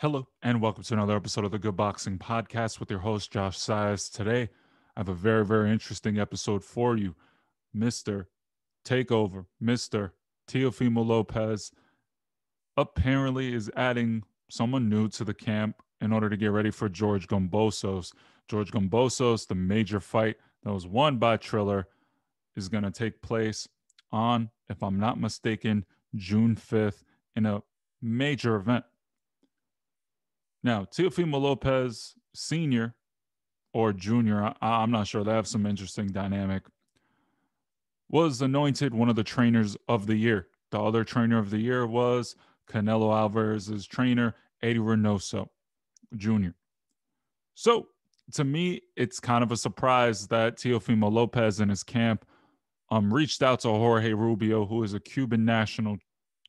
Hello, and welcome to another episode of the Good Boxing Podcast with your host, Josh Sias. Today, I have a very, very interesting episode for you. Mr. Takeover, Mr. Teofimo Lopez, apparently is adding someone new to the camp in order to get ready for George Gombosos. George Gombosos, the major fight that was won by Triller, is going to take place on, if I'm not mistaken, June 5th in a major event. Now, Teofimo Lopez Sr. or Jr., I'm not sure, they have some interesting dynamic, was anointed one of the trainers of the year. The other trainer of the year was Canelo Alvarez's trainer, Eddie Reynoso Jr. So, to me, it's kind of a surprise that Teofimo Lopez and his camp reached out to Jorge Rubio, who is a Cuban national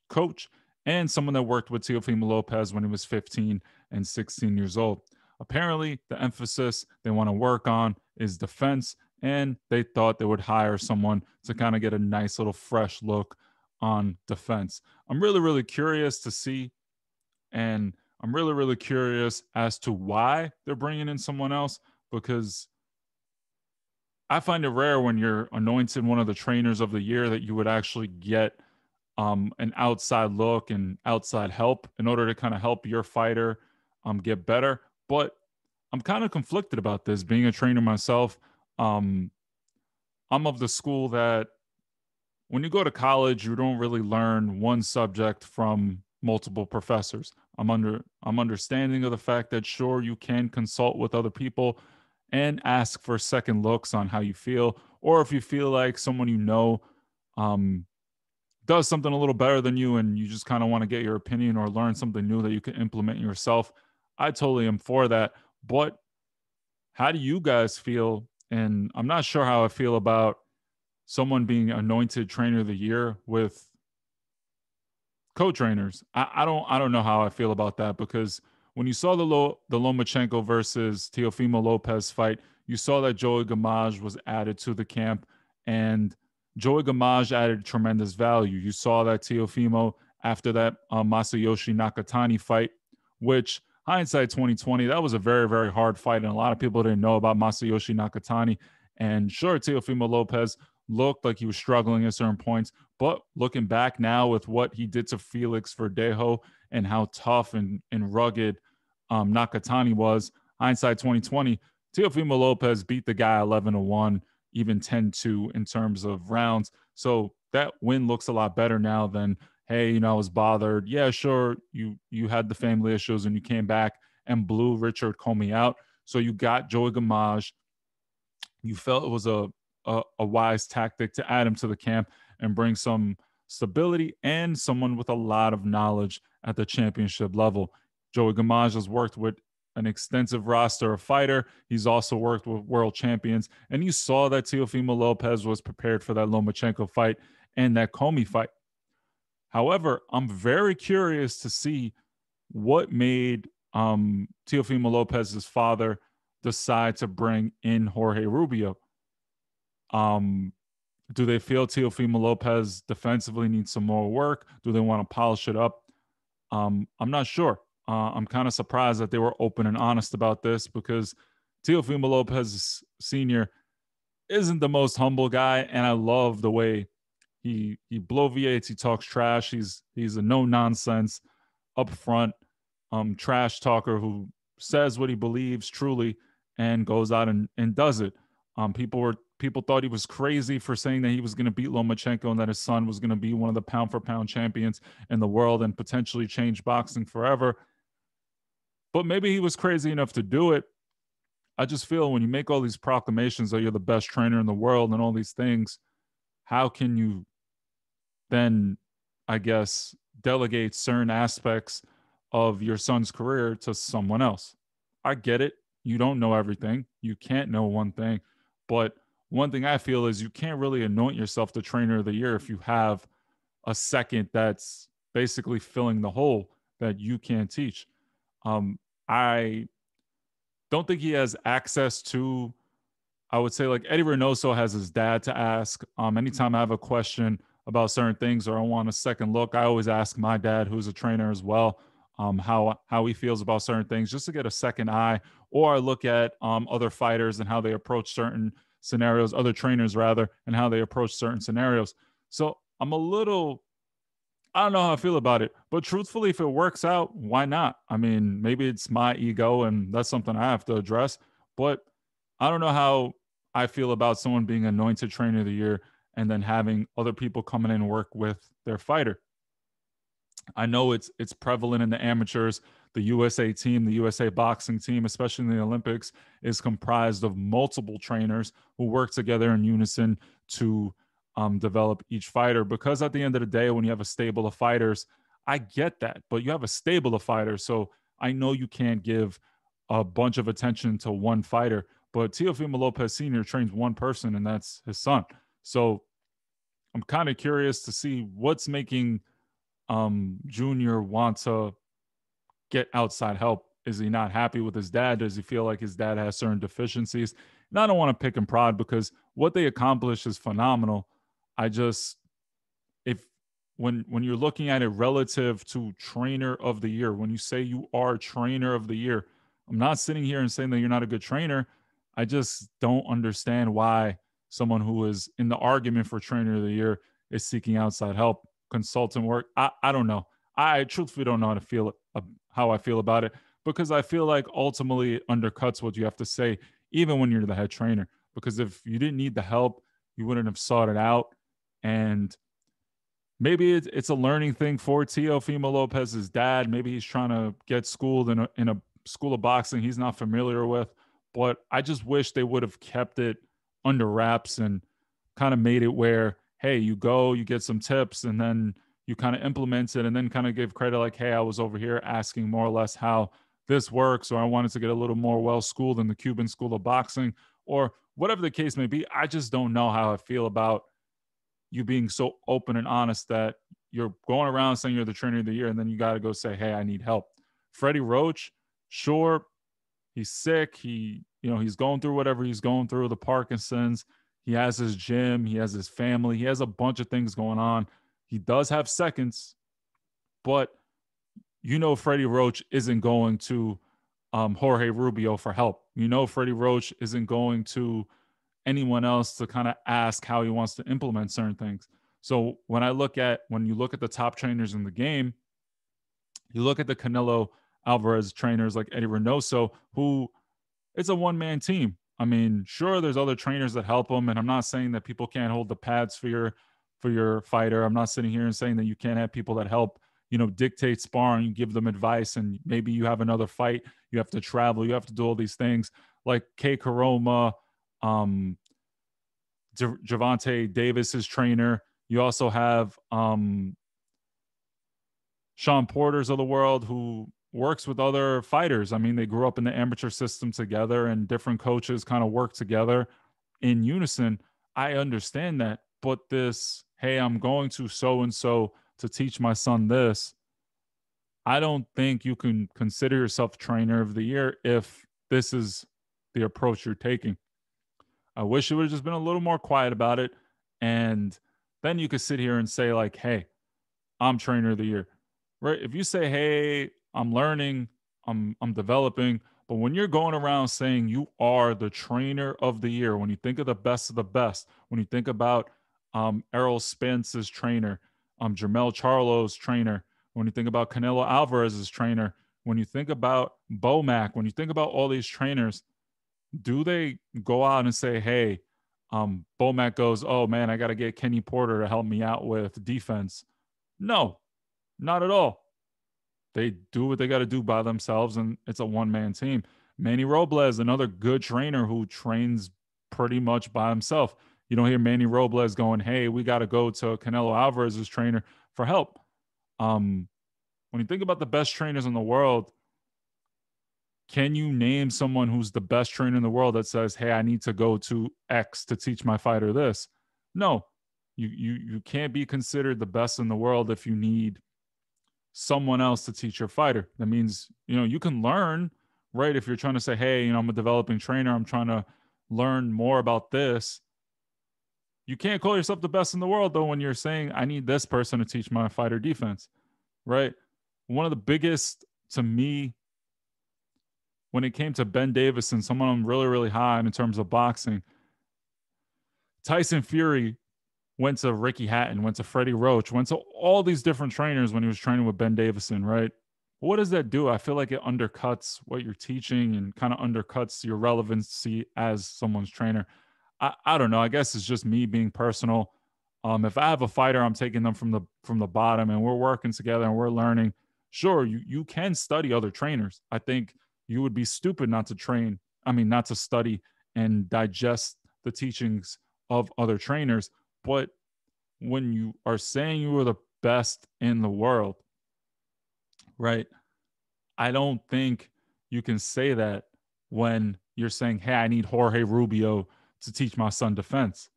coach and someone that worked with Teofimo Lopez when he was 15 and 16 years old. Apparently, the emphasis they want to work on is defense, and they thought they would hire someone to kind of get a nice little fresh look on defense. I'm really, really curious to see, and I'm really, really curious as to why they're bringing in someone else because I find it rare when you're anointed one of the trainers of the year that you would actually get an outside look and outside help in order to kind of help your fighter get better. But I'm kind of conflicted about this. Being a trainer myself, um, I'm of the school that when you go to college, you don't really learn one subject from multiple professors. I'm understanding of the fact that sure you can consult with other people and ask for second looks on how you feel, or if you feel like someone um, does something a little better than you and you just kind of want to get your opinion or learn something new that you can implement yourself, I totally am for that. But how do you guys feel? And I'm not sure how I feel about someone being anointed trainer of the year with co-trainers. I don't know how I feel about that because when you saw the Lomachenko versus Teofimo Lopez fight, you saw that Joey Gamage was added to the camp, and Joey Gamage added tremendous value. You saw that Teofimo after that Masayoshi Nakatani fight, which hindsight 2020, that was a very, very hard fight, and a lot of people didn't know about Masayoshi Nakatani. And sure, Teofimo Lopez looked like he was struggling at certain points, but looking back now with what he did to Felix Verdejo and how tough and rugged Nakatani was, hindsight 2020, Teofimo Lopez beat the guy 11-1, even 10-2 in terms of rounds. So that win looks a lot better now than, hey, I was bothered. Yeah, sure, you had the family issues and you came back and blew Richard Comey out. So you got Joey Gamage. You felt it was a wise tactic to add him to the camp and bring some stability and someone with a lot of knowledge at the championship level. Joey Gamage has worked with an extensive roster of fighter. He's also worked with world champions. And you saw that Teofimo Lopez was prepared for that Lomachenko fight and that Comey fight. However, I'm very curious to see what made Teofimo Lopez's father decide to bring in Jorge Rubio. Um, do they feel Teofimo Lopez defensively needs some more work? Do they want to polish it up? I'm not sure. I'm kind of surprised that they were open and honest about this because Teofimo Lopez Sr. isn't the most humble guy, and I love the way he bloviates, he talks trash. He's a no nonsense, upfront, trash talker who says what he believes truly and goes out and does it. People thought he was crazy for saying that he was going to beat Lomachenko and that his son was going to be one of the pound for pound champions in the world and potentially change boxing forever. But maybe he was crazy enough to do it. I just feel when you make all these proclamations that you're the best trainer in the world and all these things, how can you then, I guess, delegate certain aspects of your son's career to someone else? I get it. You don't know everything. You can't know one thing. But one thing I feel is you can't really anoint yourself the trainer of the year if you have a second that's basically filling the hole that you can't teach. I don't think he has access to, I would say, like Eddie Reynoso has his dad to ask. Anytime I have a question about certain things or I want a second look, I always ask my dad, who's a trainer as well. how he feels about certain things, just to get a second eye. Or I look at other fighters and how they approach certain scenarios, other trainers rather, and how they approach certain scenarios. So I'm a little, I don't know how I feel about it, but truthfully, if it works out, why not? I mean, maybe it's my ego and that's something I have to address, but I don't know how I feel about someone being anointed trainer of the year and then having other people coming in and work with their fighter. I know it's prevalent in the amateurs. The USA team, the USA boxing team, especially in the Olympics, is comprised of multiple trainers who work together in unison to develop each fighter. Because at the end of the day, when you have a stable of fighters, I get that, but you have a stable of fighters, so I know you can't give a bunch of attention to one fighter. But Teofimo Lopez Sr. trains one person, and that's his son. So I'm kind of curious to see what's making Junior want to get outside help. Is he not happy with his dad? Does he feel like his dad has certain deficiencies? And I don't want to pick and prod because what they accomplish is phenomenal. I just, if when you're looking at it relative to trainer of the year, when you say you are trainer of the year, I'm not sitting here and saying that you're not a good trainer. I just don't understand why someone who is in the argument for trainer of the year is seeking outside help, consultant work. I don't know. I truthfully don't know how I feel about it, because I feel like ultimately it undercuts what you have to say, even when you're the head trainer. Because if you didn't need the help, you wouldn't have sought it out. And maybe it's a learning thing for Teofimo Lopez's dad. Maybe he's trying to get schooled in a school of boxing he's not familiar with. But I just wish they would have kept it under wraps and kind of made it where, hey, you go, you get some tips, and then you kind of implement it, and then kind of give credit like, hey, I was over here asking more or less how this works, or I wanted to get a little more well schooled in the Cuban school of boxing, or whatever the case may be. I just don't know how I feel about you being so open and honest that you're going around saying you're the trainer of the year, and then you got to go say, hey, I need help. Freddie Roach, sure, he's sick. He's going through whatever he's going through, the Parkinson's. He has his gym, he has his family, he has a bunch of things going on. He does have seconds, but Freddie Roach isn't going to Jorge Rubio for help. Freddie Roach isn't going to anyone else to kind of ask how he wants to implement certain things. So when you look at the top trainers in the game, you look at the Canelo Alvarez trainers like Eddie Reynoso, who it's a one-man team. I mean, sure, there's other trainers that help them, and I'm not saying that people can't hold the pads for your fighter. I'm not sitting here and saying that you can't have people that help, dictate sparring, you give them advice, and maybe you have another fight, you have to travel, you have to do all these things like K. Karoma, Javante Davis's trainer. You also have Sean Porter's of the world, who works with other fighters. I mean, they grew up in the amateur system together, and different coaches kind of work together in unison. I understand that. But this, hey, I'm going to so and so to teach my son this, I don't think you can consider yourself trainer of the year if this is the approach you're taking. I wish you would have just been a little more quiet about it. And then you could sit here and say, like, hey, I'm trainer of the year. Right? If you say, hey, I'm learning, I'm developing, but when you're going around saying you are the trainer of the year, when you think of the best, when you think about Errol Spence's trainer, Jermel Charlo's trainer, when you think about Canelo Alvarez's trainer, when you think about Bomac, when you think about all these trainers, do they go out and say, hey, Bomac goes, oh man, I got to get Kenny Porter to help me out with defense? No, not at all. They do what they got to do by themselves, and it's a one-man team. Manny Robles, another good trainer who trains pretty much by himself. You don't hear Manny Robles going, hey, we got to go to Canelo Alvarez's trainer for help. When you think about the best trainers in the world, can you name someone who's the best trainer in the world that says, hey, I need to go to X to teach my fighter this? No, you can't be considered the best in the world if you need someone else to teach your fighter. That means, you can learn, right? If you're trying to say, hey, I'm a developing trainer, I'm trying to learn more about this. You can't call yourself the best in the world, though, when you're saying, I need this person to teach my fighter defense, right? one of the biggest to me when it came to Ben Davison, someone I'm really, really high on in terms of boxing. Tyson Fury went to Ricky Hatton, went to Freddie Roach, went to all these different trainers when he was training with Ben Davison, right? What does that do? I feel like it undercuts what you're teaching and kind of undercuts your relevancy as someone's trainer. I don't know. I guess it's just me being personal. If I have a fighter, I'm taking them from the bottom, and we're working together and we're learning. Sure, you can study other trainers. I think you would be stupid not to train. I mean, not to study and digest the teachings of other trainers. But when you are saying you are the best in the world, right? I don't think you can say that when you're saying, "Hey, I need Jorge Rubio to teach my son defense."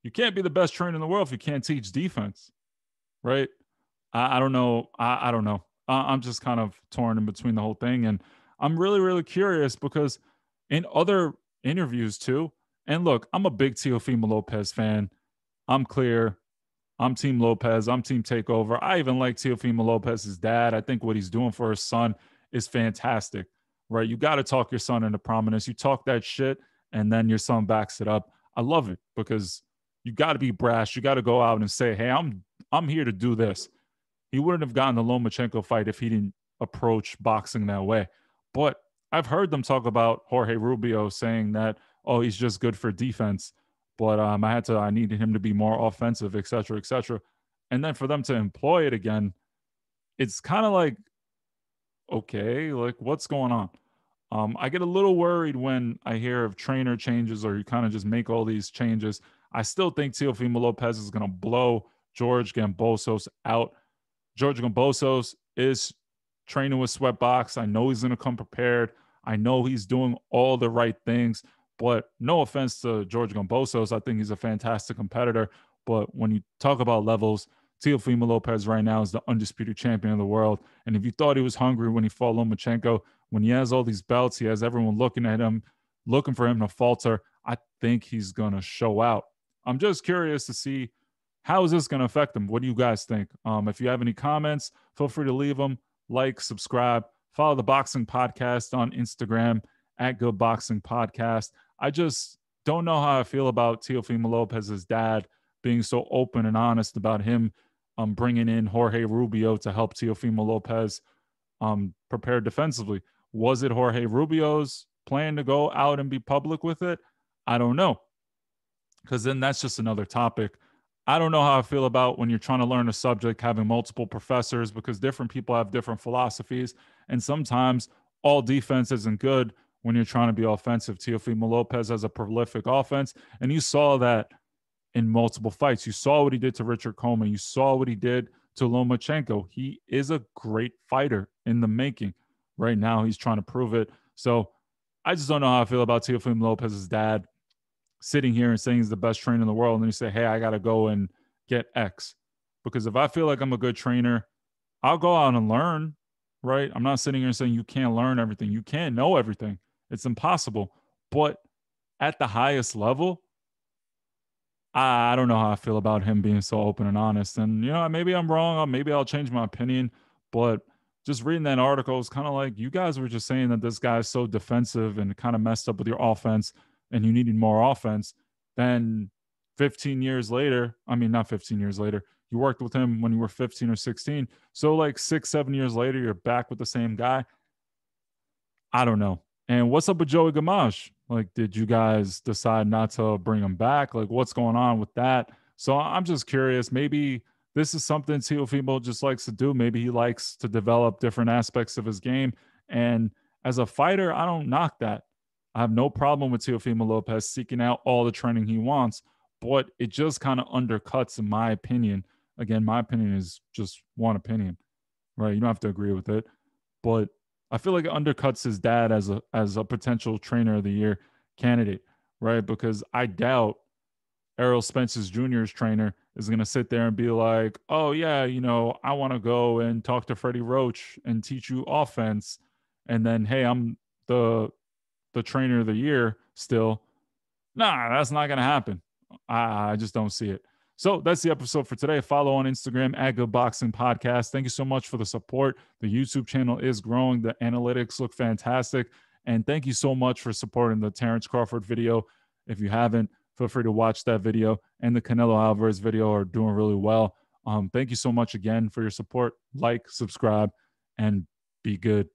You can't be the best trainer in the world if you can't teach defense, right? I don't know. I don't know. I'm just kind of torn in between the whole thing, and I'm really, really curious because in other interviews too. And look, I'm a big Teofimo Lopez fan. I'm clear. I'm Team Lopez. I'm Team Takeover. I even like Teofimo Lopez's dad. I think what he's doing for his son is fantastic, right? You got to talk your son into prominence. You talk that shit, and then your son backs it up. I love it because you got to be brash. You got to go out and say, "Hey, I'm here to do this." He wouldn't have gotten the Lomachenko fight if he didn't approach boxing that way. But I've heard them talk about Jorge Rubio saying that, "Oh, he's just good for defense." But I needed him to be more offensive, et cetera, et cetera. And then for them to employ it again, it's kind of like, okay, like what's going on? I get a little worried when I hear of trainer changes or you kind of just make all these changes. I still think Teofimo Lopez is going to blow George Gambosos out. George Gambosos is training with Sweatbox. I know he's going to come prepared. I know he's doing all the right things. But no offense to George Gambosos, I think he's a fantastic competitor. But when you talk about levels, Teofimo Lopez right now is the undisputed champion of the world. And if you thought he was hungry when he fought Lomachenko, when he has all these belts, he has everyone looking at him, looking for him to falter. I think he's going to show out. I'm just curious to see how is this going to affect him. What do you guys think? If you have any comments, feel free to leave them. Like, subscribe, follow the Boxing Podcast on Instagram at Good Boxing Podcast. I just don't know how I feel about Teofimo Lopez's dad being so open and honest about him bringing in Jorge Rubio to help Teofimo Lopez prepare defensively. Was it Jorge Rubio's plan to go out and be public with it? I don't know. Because then that's just another topic. I don't know how I feel about when you're trying to learn a subject, having multiple professors, because different people have different philosophies. And sometimes all defense isn't good when you're trying to be offensive. Teofimo Lopez has a prolific offense, and you saw that in multiple fights. You saw what he did to Richard Coleman. You saw what he did to Lomachenko. He is a great fighter in the making. Right now, he's trying to prove it. So I just don't know how I feel about Teofimo Lopez's dad sitting here and saying he's the best trainer in the world. And then you say, "Hey, I got to go and get X." Because if I feel like I'm a good trainer, I'll go out and learn, right? I'm not sitting here saying you can't learn everything. You can't know everything. It's impossible. But at the highest level, I don't know how I feel about him being so open and honest. And, maybe I'm wrong. Maybe I'll change my opinion. But just reading that article is kind of like you guys were just saying that this guy's so defensive and kind of messed up with your offense and you needed more offense. Then 15 years later, I mean, not 15 years later, you worked with him when you were 15 or 16. So, like 6, 7 years later, you're back with the same guy. I don't know. And what's up with Joey Gamache? Like, did you guys decide not to bring him back? Like, what's going on with that? So I'm just curious. Maybe this is something Teofimo just likes to do. Maybe he likes to develop different aspects of his game. And as a fighter, I don't knock that. I have no problem with Teofimo Lopez seeking out all the training he wants, but it just kind of undercuts, in my opinion. Again, my opinion is just one opinion, right? You don't have to agree with it, but I feel like it undercuts his dad as a potential trainer of the year candidate, right? Because I doubt Errol Spence's Jr.'s trainer is going to sit there and be like, "Oh yeah, I want to go and talk to Freddie Roach and teach you offense," and then, "Hey, I'm the trainer of the year still." Nah, that's not going to happen. I just don't see it. So that's the episode for today. Follow on Instagram at Good Boxing Podcast. Thank you so much for the support. The YouTube channel is growing. The analytics look fantastic. And thank you so much for supporting the Terrence Crawford video. If you haven't, feel free to watch that video. And the Canelo Alvarez video are doing really well. Thank you so much again for your support. Like, subscribe, and be good.